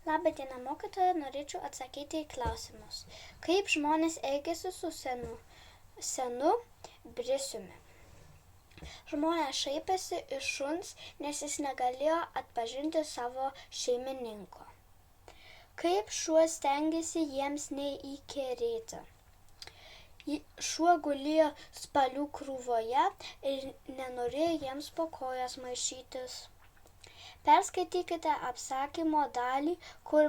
Labą dieną, mokytoja, norėčiau atsakyti į klausimus. Kaip žmonės elgiasi su senu brisiumi? Žmonės šaipėsi iš šuns, nes jis negalėjo atpažinti savo šeimininko. Kaip šuo stengėsi jiems neįkyrėti? Šuo gulėjo spalių krūvoje ir nenorėjo jiems po kojas maišytis. Perskaitykite apsakymo dalį, kur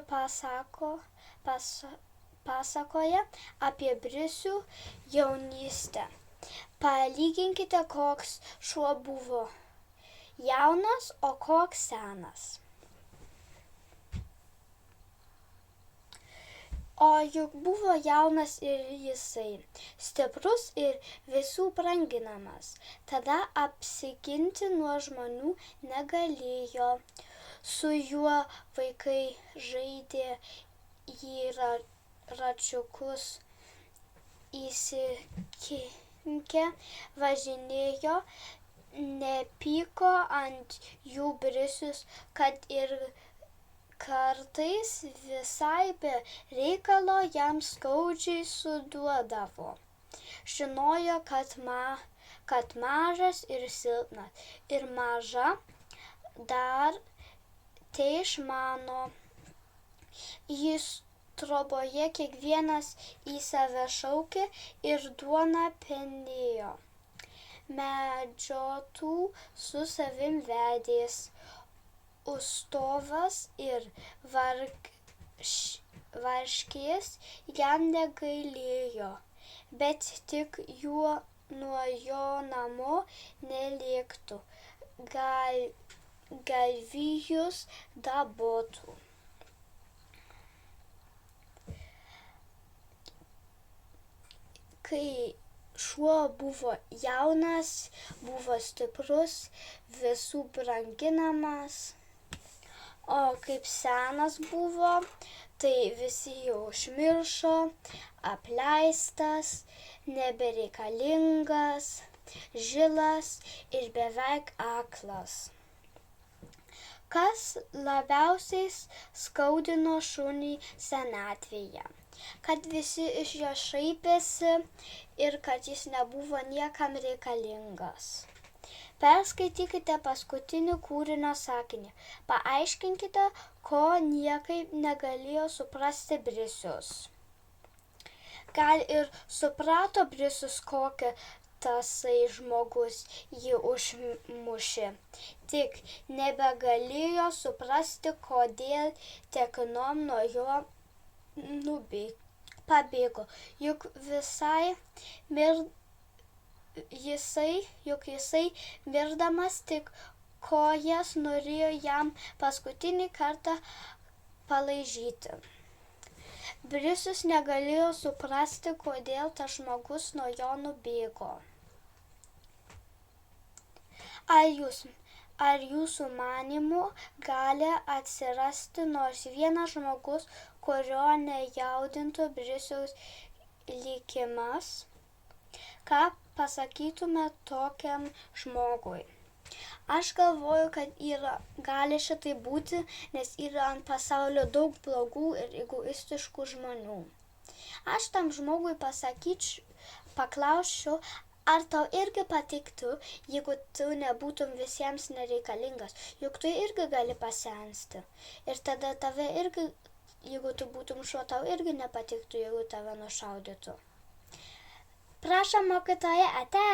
pasakoja apie brisių jaunystę. Palyginkite, koks šuo buvo jaunas, o koks senas. O juk buvo jaunas ir jisai, stiprus ir visų branginamas. Tada apsiginti nuo žmonių negalėjo. Su juo vaikai žaidė, jį račiukus įsikinkę važinėjo, nepyko ant jų brisius, kad ir kartais visai be reikalo jam skaudžiai suduodavo. Žinojo, kad mažas ir silpnas, ir maža dar teišmano. Jis troboje kiekvienas į save šaukė ir duoną penėjo. Medžiotų su savim vedės. Ustovas ir varškės jam negailėjo, bet tik nuo jo namo nelėktų, galvijus dabotų. Kai šuo buvo jaunas, buvo stiprus, visų branginamas. O kaip senas buvo, tai visi jau užmiršo, apleistas, nebereikalingas, žilas ir beveik aklas. Kas labiausiai skaudino šunį senatvėje? Kad visi iš jo šaipėsi ir kad jis nebuvo niekam reikalingas. Perskaitykite paskutinį kūrinio sakinį. Paaiškinkite, ko niekaip negalėjo suprasti brisius. Gal ir suprato brisius, kokį tasai žmogus jį užmušė. Tik nebegalėjo suprasti, kodėl tekinom nuo jo pabėgo. Juk jisai mirdamas tik kojas norėjo jam paskutinį kartą palaižyti. Brisius negalėjo suprasti, kodėl tas žmogus nuo jo nubėgo. Ar jūsų manymu gali atsirasti nors vienas žmogus, kurio nejaudintų brisiaus likimas? Ką pasakytume tokiam žmogui? Aš galvoju, kad gali šitai būti, nes yra ant pasaulio daug blogų ir egoistiškų žmonių. Aš tam žmogui paklausčiau, ar tau irgi patiktų, jeigu tu nebūtum visiems nereikalingas, juk tu irgi gali pasensti. Ir tada tave irgi, jeigu tu būtum šuo, tau irgi nepatiktų, jeigu tave nušaudytų. Prašom, mokytoja, ate.